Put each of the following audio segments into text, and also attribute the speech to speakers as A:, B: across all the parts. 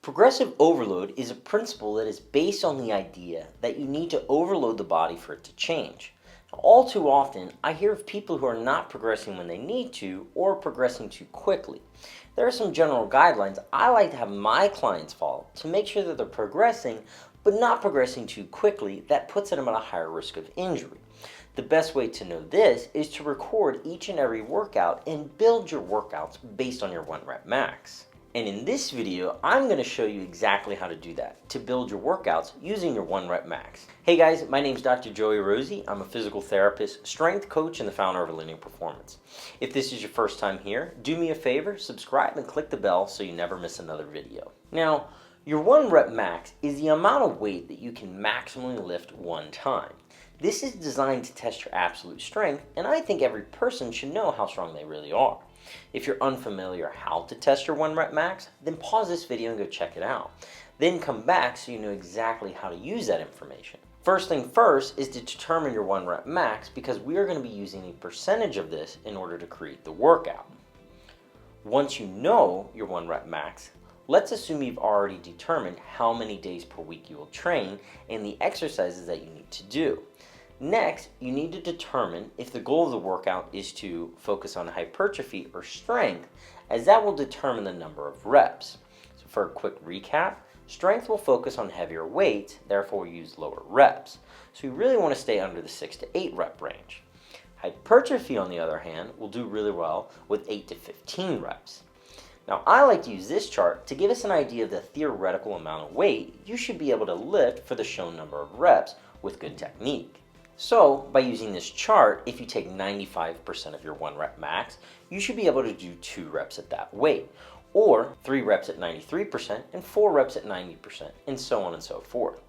A: Progressive overload is a principle that is based on the idea that you need to overload the body for it to change. All too often, I hear of people who are not progressing when they need to or progressing too quickly. There are some general guidelines I like to have my clients follow to make sure that they're progressing, but not progressing too quickly that puts them at a higher risk of injury. The best way to know this is to record each and every workout and build your workouts based on your 1 rep max. And in this video, I'm going to show you exactly how to do that, to build your workouts using your 1 rep max. Hey guys, my name is Dr. Joey Rosie. I'm a physical therapist, strength coach, and the founder of Linear Performance. If this is your first time here, do me a favor, subscribe and click the bell so you never miss another video. Now, your 1 rep max is the amount of weight that you can maximally lift one time. This is designed to test your absolute strength, and I think every person should know how strong they really are. If you're unfamiliar how to test your 1 rep max, then pause this video and go check it out. Then come back so you know exactly how to use that information. First thing first is to determine your 1 rep max, because we are going to be using a percentage of this in order to create the workout. Once you know your 1 rep max, let's assume you've already determined how many days per week you will train and the exercises that you need to do. Next, you need to determine if the goal of the workout is to focus on hypertrophy or strength, as that will determine the number of reps. So for a quick recap, strength will focus on heavier weights, therefore use lower reps. So you really want to stay under the 6 to 8 rep range. Hypertrophy, on the other hand, will do really well with 8 to 15 reps. Now, I like to use this chart to give us an idea of the theoretical amount of weight you should be able to lift for the shown number of reps with good technique. So, by using this chart, if you take 95% of your 1 rep max, you should be able to do 2 reps at that weight, or 3 reps at 93% and 4 reps at 90%, and so on and so forth.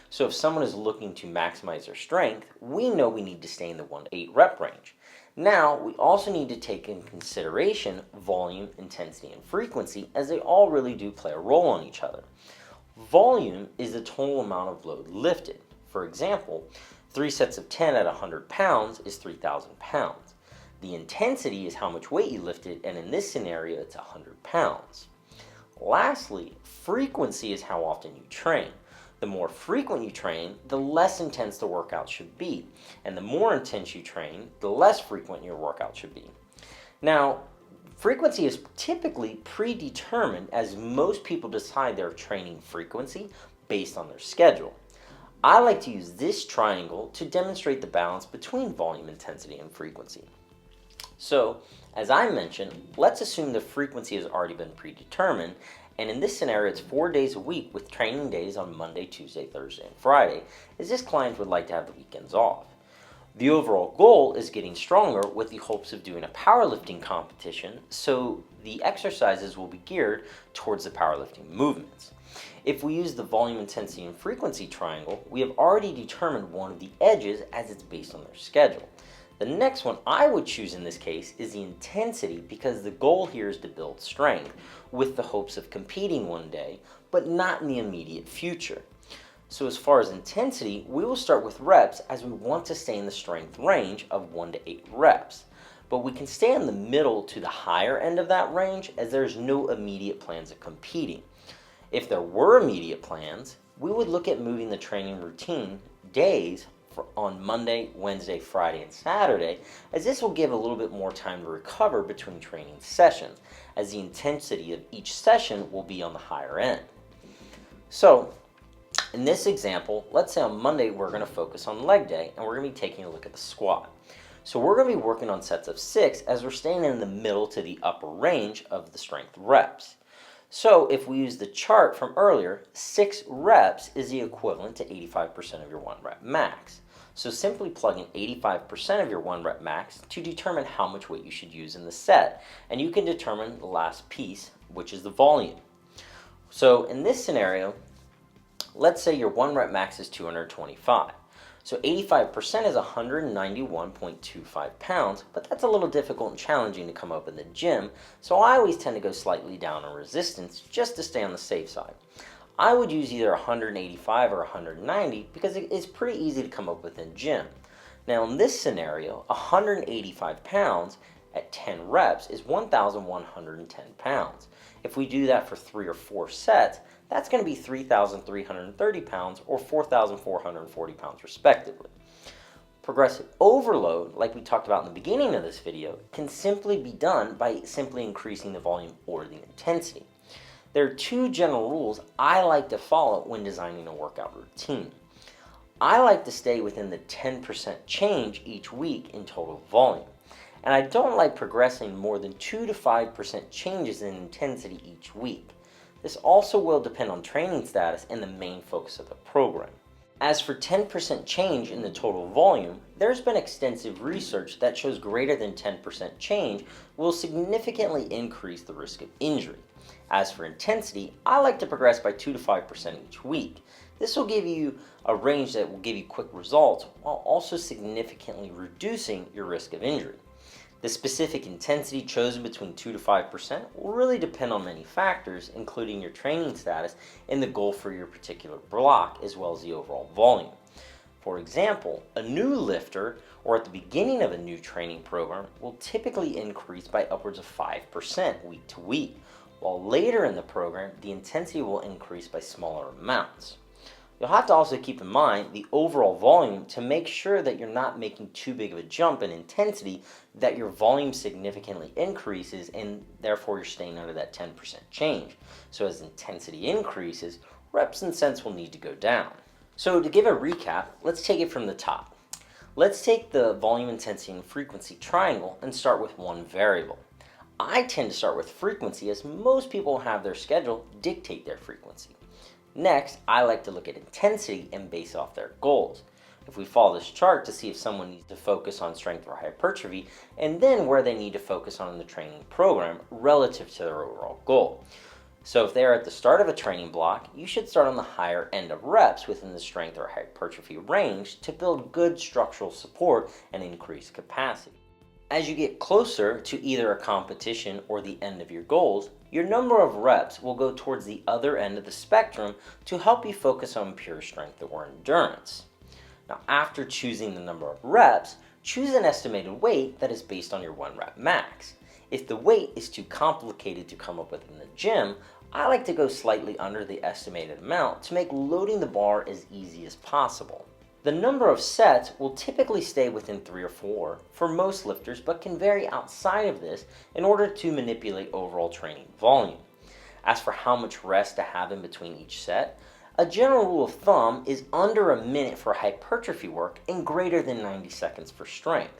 A: So if someone is looking to maximize their strength, we know we need to stay in the 1 to 8 rep range. Now, we also need to take in consideration volume, intensity, and frequency, as they all really do play a role on each other. Volume is the total amount of load lifted. For example, 3 sets of 10 at 100 pounds is 3,000 pounds. The intensity is how much weight you lifted, and in this scenario, it's 100 pounds. Lastly, frequency is how often you train. The more frequent you train, the less intense the workout should be. And the more intense you train, the less frequent your workout should be. Now, frequency is typically predetermined, as most people decide their training frequency based on their schedule. I like to use this triangle to demonstrate the balance between volume, intensity, and frequency. So, as I mentioned, let's assume the frequency has already been predetermined, and in this scenario it's 4 days a week with training days on Monday, Tuesday, Thursday, and Friday, as this client would like to have the weekends off. The overall goal is getting stronger with the hopes of doing a powerlifting competition, so the exercises will be geared towards the powerlifting movements. If we use the volume, intensity, and frequency triangle, we have already determined one of the edges, as it's based on their schedule. The next one I would choose in this case is the intensity, because the goal here is to build strength with the hopes of competing one day, but not in the immediate future. So as far as intensity, we will start with reps, as we want to stay in the strength range of 1 to 8 reps. But we can stay in the middle to the higher end of that range, as there's no immediate plans of competing. If there were immediate plans, we would look at moving the training routine days on Monday, Wednesday, Friday, and Saturday, as this will give a little bit more time to recover between training sessions, as the intensity of each session will be on the higher end. So, in this example, let's say on Monday we're going to focus on leg day, and we're going to be taking a look at the squat. So we're going to be working on sets of 6, as we're staying in the middle to the upper range of the strength reps. So if we use the chart from earlier, 6 reps is the equivalent to 85% of your 1 rep max. So simply plug in 85% of your 1 rep max to determine how much weight you should use in the set, and you can determine the last piece, which is the volume. So in this scenario, let's say your 1 rep max is 225. So 85% is 191.25 pounds, but that's a little difficult and challenging to come up in the gym, so I always tend to go slightly down in resistance just to stay on the safe side. I would use either 185 or 190 because it's pretty easy to come up with in gym. Now in this scenario, 185 pounds at 10 reps is 1,110 pounds. If we do that for 3 or 4 sets, that's going to be 3,330 pounds or 4,440 pounds respectively. Progressive overload, like we talked about in the beginning of this video, can simply be done by simply increasing the volume or the intensity. There are 2 general rules I like to follow when designing a workout routine. I like to stay within the 10% change each week in total volume, and I don't like progressing more than 2 to 5% changes in intensity each week. This also will depend on training status and the main focus of the program. As for 10% change in the total volume, there's been extensive research that shows greater than 10% change will significantly increase the risk of injury. As for intensity, I like to progress by 2 to 5% each week. This will give you a range that will give you quick results while also significantly reducing your risk of injury. The specific intensity chosen between 2 to 5% will really depend on many factors, including your training status and the goal for your particular block, as well as the overall volume. For example, a new lifter or at the beginning of a new training program will typically increase by upwards of 5% week to week, while later in the program, the intensity will increase by smaller amounts. You'll have to also keep in mind the overall volume to make sure that you're not making too big of a jump in intensity, that your volume significantly increases and therefore you're staying under that 10% change. So as intensity increases, reps and sets will need to go down. So to give a recap, let's take it from the top. Let's take the volume, intensity, and frequency triangle and start with one variable. I tend to start with frequency as most people have their schedule dictate their frequency. Next, I like to look at intensity and base off their goals. If we follow this chart to see if someone needs to focus on strength or hypertrophy, and then where they need to focus on in the training program relative to their overall goal. So if they are at the start of a training block, you should start on the higher end of reps within the strength or hypertrophy range to build good structural support and increase capacity. As you get closer to either a competition or the end of your goals, your number of reps will go towards the other end of the spectrum to help you focus on pure strength or endurance. Now, after choosing the number of reps, choose an estimated weight that is based on your 1 rep max. If the weight is too complicated to come up with in the gym, I like to go slightly under the estimated amount to make loading the bar as easy as possible. The number of sets will typically stay within 3 or 4 for most lifters, but can vary outside of this in order to manipulate overall training volume. As for how much rest to have in between each set, a general rule of thumb is under a minute for hypertrophy work and greater than 90 seconds for strength.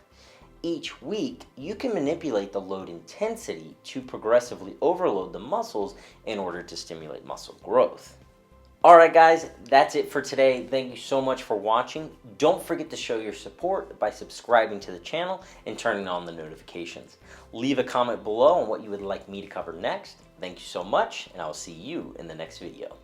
A: Each week, you can manipulate the load intensity to progressively overload the muscles in order to stimulate muscle growth. Alright guys, that's it for today. Thank you so much for watching. Don't forget to show your support by subscribing to the channel and turning on the notifications. Leave a comment below on what you would like me to cover next. Thank you so much, and I will see you in the next video.